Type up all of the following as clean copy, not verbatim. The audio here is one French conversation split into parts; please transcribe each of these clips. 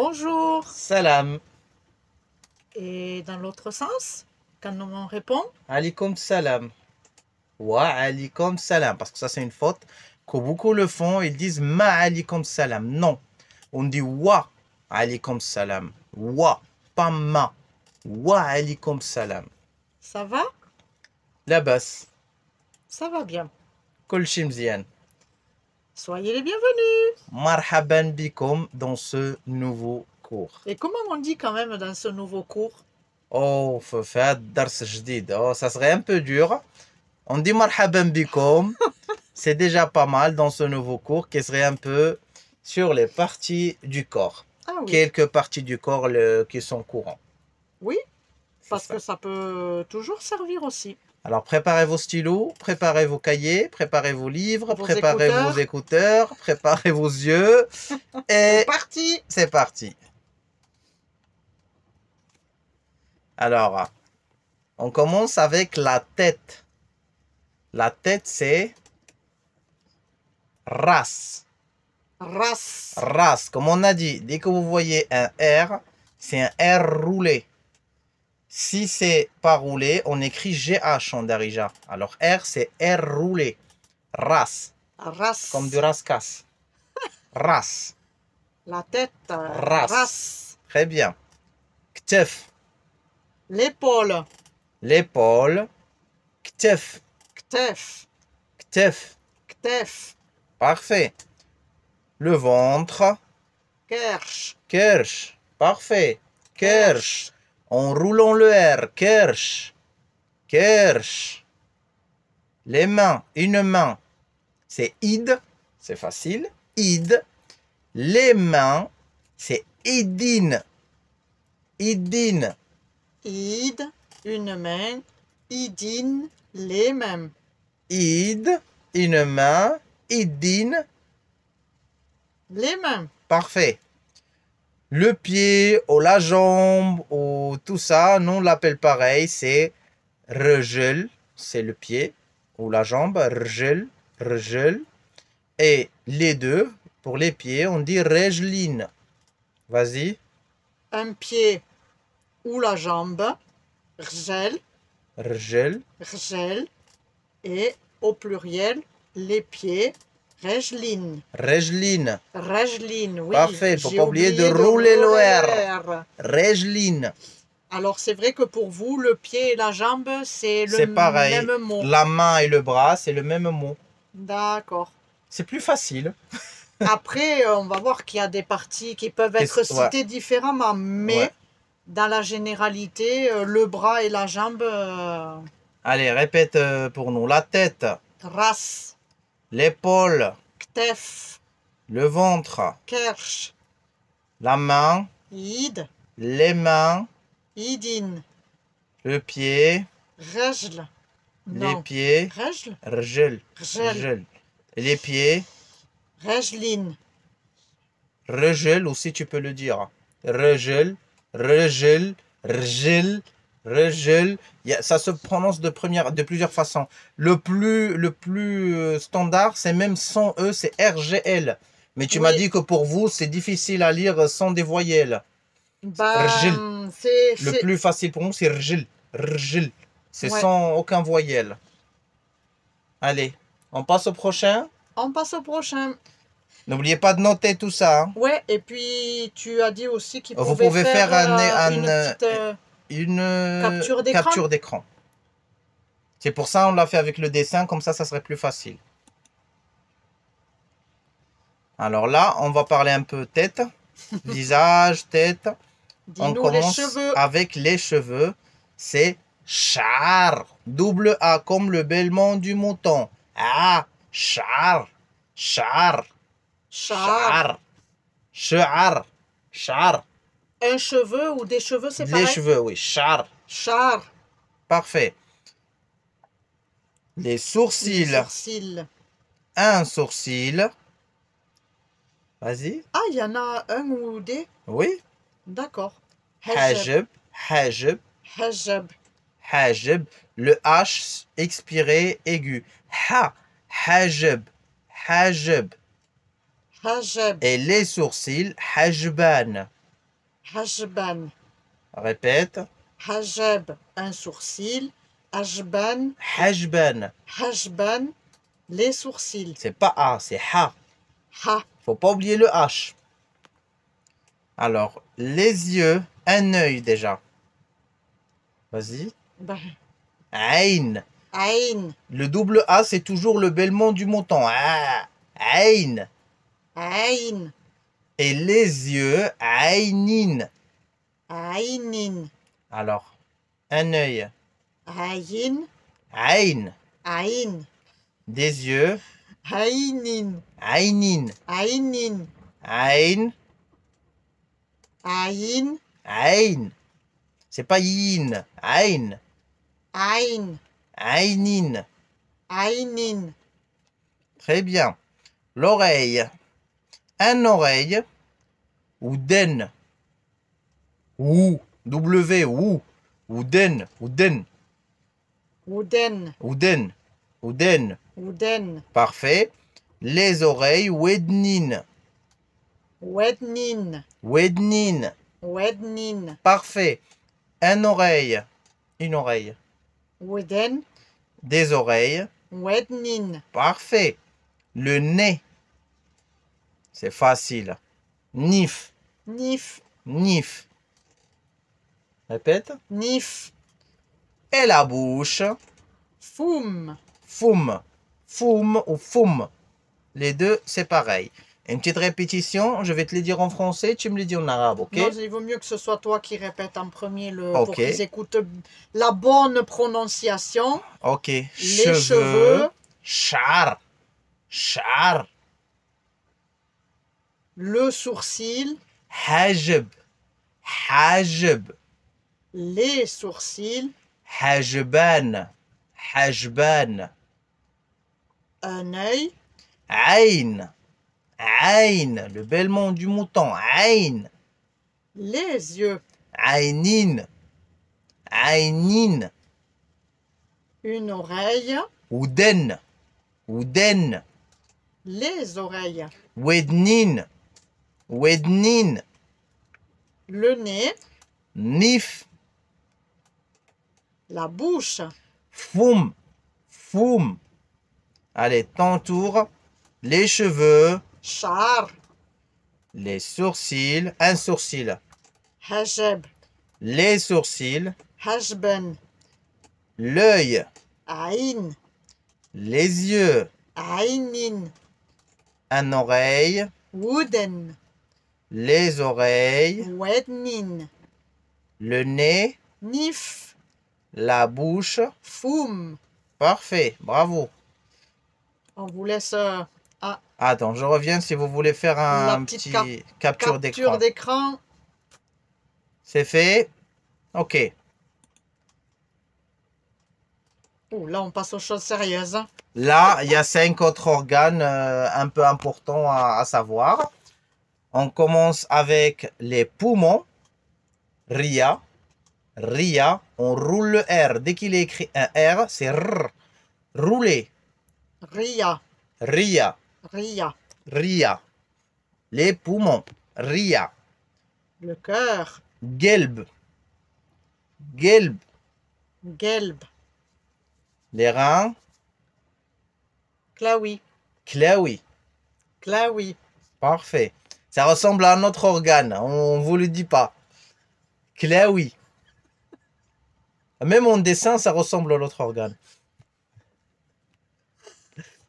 Bonjour. Salam. Et dans l'autre sens, quand on répond, Alikum salam. Wa alikum salam. Parce que ça, c'est une faute que beaucoup le font. Ils disent ma alikum salam. Non. On dit wa alikum salam. Wa, pas ma. Wa alikum salam. ça va? La basse. Ça va bien. Kol shimzian. Soyez les bienvenus. Marhaban bikum dans ce nouveau cours. Et comment on dit quand même dans ce nouveau cours? Oh, fait dars jdid. Oh, ça serait un peu dur. On dit marhaban bikum. C'est déjà pas mal dans ce nouveau cours qui serait un peu sur les parties du corps. Ah oui. Quelques parties du corps qui sont courantes. Oui, parce ça. que ça peut toujours servir aussi. Alors préparez vos stylos, préparez vos cahiers, préparez vos livres, Vos préparez écouteurs. vos écouteurs, préparez vos yeux. Et C'est parti. c'est parti. Alors, on commence avec la tête. La tête, c'est ras. Ras. Ras, comme on a dit, dès que vous voyez un R, c'est un R roulé. Si c'est pas roulé, on écrit GH en Darija. Alors R, c'est R roulé. Ras, Ras. comme du raskas. Ras, La tête. Ras. Ras. très bien. Ktef, L'épaule. l'épaule. Ktef, Ktef. ktef, Ktef. parfait. Le ventre. Kersh. Kersh, parfait. Kersh, en roulant le R. Kersh, kersh. Les mains, une main, c'est id, c'est facile. Id. Les mains, c'est idin. Idin. Id. Une main. Idin. Les mêmes. Id, une main. Idin, Les mêmes. parfait. Le pied ou la jambe ou tout ça, nous on l'appelle pareil, c'est rejel, c'est le pied ou la jambe, rejel, rejel. Et les deux, pour les pieds, on dit rejlin. Vas-y. Un pied ou la jambe, rgel, Rejel, rgel, et au pluriel, les pieds, rejlin. rejlin, Rejlin, oui. Parfait, faut j'ai pas oublier de oublié rouler le R. R. rejlin. Alors c'est vrai que pour vous, le pied et la jambe, c'est le C'est pareil. même mot. La main et le bras, c'est le même mot. D'accord. C'est plus facile. Après, on va voir qu'il y a des parties qui peuvent être Qu'est-ce- ouais. citées différemment, mais Ouais. dans la généralité, le bras et la jambe, Allez, répète pour nous. La tête, ras, l'épaule, ktef, le ventre, kersh, la main, id, les mains, idin, le pied, rejl. les Non, pieds, rejl, rejel, rjel, rejel. Et les pieds, rejlin, rejel aussi tu peux le dire. Rejel, rejel, rejel, rejel. Ça se prononce de plusieurs façons. Le plus standard, c'est même sans E, c'est RGL. Mais tu m'as Oui. dit que pour vous, c'est difficile à lire sans des voyelles. Rjil. Le c'est plus facile pour nous, c'est rjil. Rjil. C'est Ouais. sans aucun voyelle. Allez, on passe au prochain. On passe au prochain. N'oubliez pas de noter tout ça. Hein. Ouais, et puis tu as dit aussi qu'il Vous pouvait pouvez faire une petite, une Capture d'écran. capture d'écran. C'est pour ça on l'a fait avec le dessin, comme ça serait plus facile. Alors là, on va parler un peu tête, visage, tête. On dis-nous les commence cheveux. avec les cheveux. C'est char. Double A comme le bêlement du mouton. Ah, char. Char. Char. Char. Char. Un cheveu ou des cheveux, c'est Les pareil. cheveux, oui. Char. Char. Parfait. Les sourcils. Les sourcils. Un sourcil. Vas-y. Ah, il y en a un ou des. Oui. D'accord. Hajib. Hajib. Hajab. Hajib. Le H expiré aigu. Ha. Hajib. Hajib. Hajab. Et les sourcils. Hajban. Hajban. Répète. Hajab, un sourcil. Hajban. Hajban. Hajban, les sourcils. C'est pas A, c'est Ha. Ha. Faut pas oublier le H. Alors, les yeux, un œil déjà. Vas-y. Ben, Aïn. Aïn. Le double A, c'est toujours le bêlement du montant. Ah. Aïn. Aïn. Et les yeux, Aïnin. Aïnin. Alors, un œil. Aïn. Aïn. Aïn. Des yeux, Aïnin. Aïnin. Aïnin. Aïn. Aïn. Aïn. C'est pas yin. Aïn. Aïn. Aïnin. Aïnin. Très bien. L'oreille. Un oreille. Ou den. Ou. W. Ou. Ou den. Ou den. Ouden. Ou den. Ou den. Ouden. Parfait. Les oreilles. Wednin. Wednin. Wednin. Wednin. Parfait. Un oreille. Une oreille. Ouden. Des oreilles. Wednin. Parfait. Le nez. C'est facile. Nif. Nif. Nif. Répète. Nif. Et la bouche. Foum. Foum. Foum ou foum. Les deux, c'est pareil. Une petite répétition. Je vais te les dire en français. Tu me les dis en arabe, ok? Non, il vaut mieux que ce soit toi qui répète en premier Ok. pour qu'ils écoutent la bonne prononciation. Ok. Les cheveux. Char. Char. Le sourcil. Hajb. Hajb. Les sourcils. Hajban. Hajban. Un œil. Aïn. Aïn. Le bêlement du mouton. Aïn. Les yeux. Aïnin. Aïnin. Une oreille. Ouden. Ouden. Les oreilles. Wednin. Wednin. Le nez. Nif. La bouche. Foum. Foum. Allez, ton tour. Les cheveux. Char. Les sourcils. Un sourcil. Hajab. Les sourcils. Hajban. L'œil. Aïn. Les yeux. Aïnin. Un oreille. Wouden. Les oreilles. Wednin. Le nez. Nif. La bouche. Foum. Parfait. Bravo. On vous laisse Attends, je reviens si vous voulez faire La un petite petit capture d'écran. capture d'écran. C'est fait. Ok. Oh, là, on passe aux choses sérieuses. Hein. Là, il y a 5 autres organes un peu importants à savoir. On commence avec les poumons. Ria. Ria. On roule le R. Dès qu'il est écrit un R, c'est R. Rouler. Ria. Ria. Ria. Ria. Les poumons. Ria. Le cœur. Gelb. Gelb. Gelb. Les reins. Klawi. Klawi. Klawi. Parfait. Ça ressemble à un autre organe. On ne vous le dit pas. Klawi. Même en dessin, ça ressemble à l'autre organe.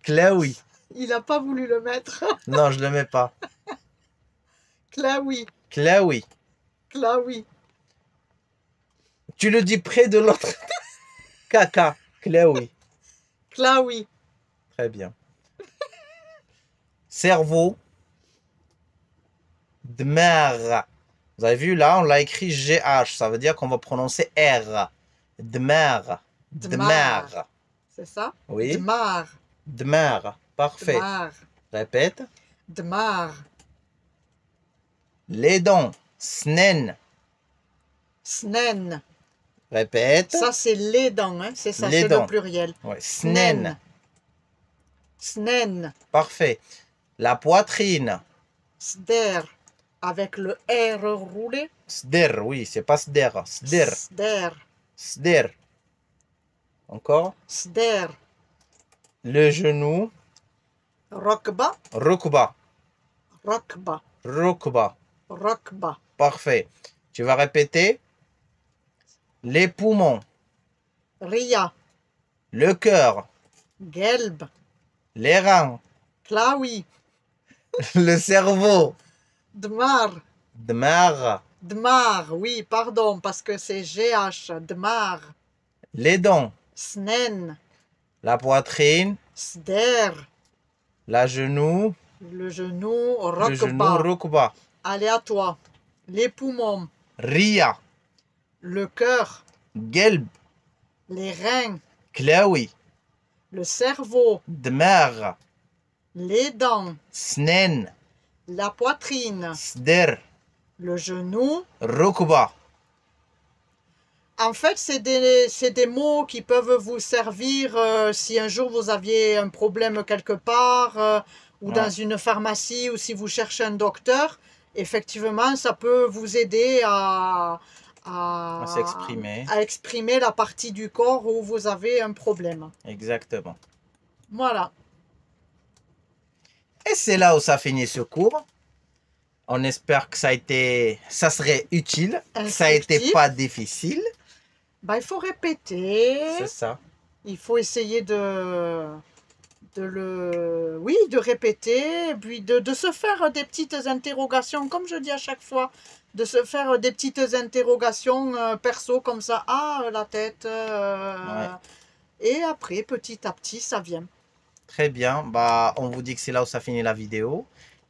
Klawi. Il n'a pas voulu le mettre. Non, je ne le mets pas. Klawi. Klawi. Klawi. Tu le dis près de l'autre. Caca. Klawi. Klawi. Très bien. Cerveau. Dmar. Vous avez vu là, on l'a écrit GH. Ça veut dire qu'on va prononcer R. Dmar. Dmar. C'est ça? Oui. Dmar. Dmar. Parfait. Dmar. Répète. Dmar. Les dents. Snen. Snen. Répète. Ça, c'est les dents. Hein? C'est ça, Les c'est dents. le pluriel. Ouais. Snen. Snen. Parfait. La poitrine. Sder. avec le R roulé. Sder, oui, c'est pas sder. Sder. Sder. Sder. Encore. Sder. Le genou. Rokba. Rukba. Rokba. Rukba. Rokba. Parfait. Tu vas répéter. Les poumons. Ria. Le cœur. Gelb. Les reins. Klawi. Le cerveau. Dmar. Dmar. Dmar. Oui, pardon, parce que c'est GH. Dmar. Les dents. Snen. La poitrine. Sder. La genou. Le genou. Le genou. Rokba. Rukba. Allez, à toi. Les poumons. Ria. Le cœur. Gelb. Les reins. Klawi. Le cerveau. Dmar. Les dents. Snen. La poitrine. Sder. Le genou. Rukba. En fait, c'est des mots qui peuvent vous servir si un jour vous aviez un problème quelque part ou dans une pharmacie ou si vous cherchez un docteur. Effectivement, ça peut vous aider à s'exprimer. à exprimer la partie du corps où vous avez un problème. Exactement. Voilà. Et c'est là où ça finit ce cours. On espère que ça serait utile, que ça n'était pas difficile. Bah, il faut répéter. C'est ça. Il faut essayer de répéter, puis de se faire des petites interrogations, comme je dis à chaque fois, de se faire des petites interrogations perso comme ça, la tête, et après, petit à petit, ça vient. Très bien, bah, on vous dit que c'est là où ça finit la vidéo.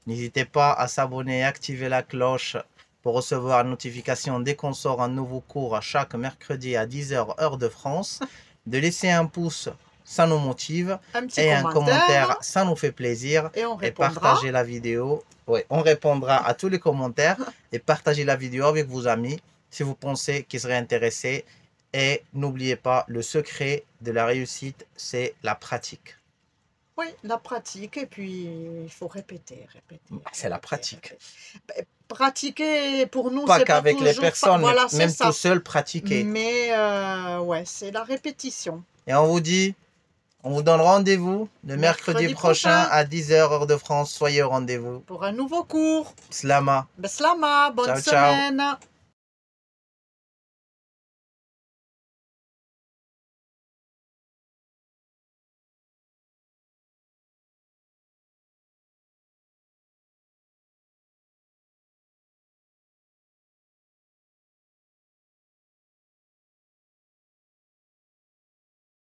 N'hésitez pas à s'abonner et activer la cloche pour recevoir une notification dès qu'on sort un nouveau cours chaque mercredi à 10 h heure de France. De laisser un pouce, ça nous motive. Et un commentaire, ça nous fait plaisir. Et on répondra. Et partagez la vidéo. Oui, on répondra à tous les commentaires. Et partagez la vidéo avec vos amis si vous pensez qu'ils seraient intéressés. Et n'oubliez pas, le secret de la réussite, c'est la pratique. Oui, la pratique. Et puis, il faut répéter. C'est la pratique. Pratiquer, pour nous, pas c'est qu'avec les personnes, voilà, même tout seul, pratiquer. Mais, ouais, c'est la répétition. Et on vous donne rendez-vous le mercredi prochain à 10 h heure de France. Soyez au rendez-vous. Pour un nouveau cours. Slama. Beslama, bonne ciao, semaine. Ciao.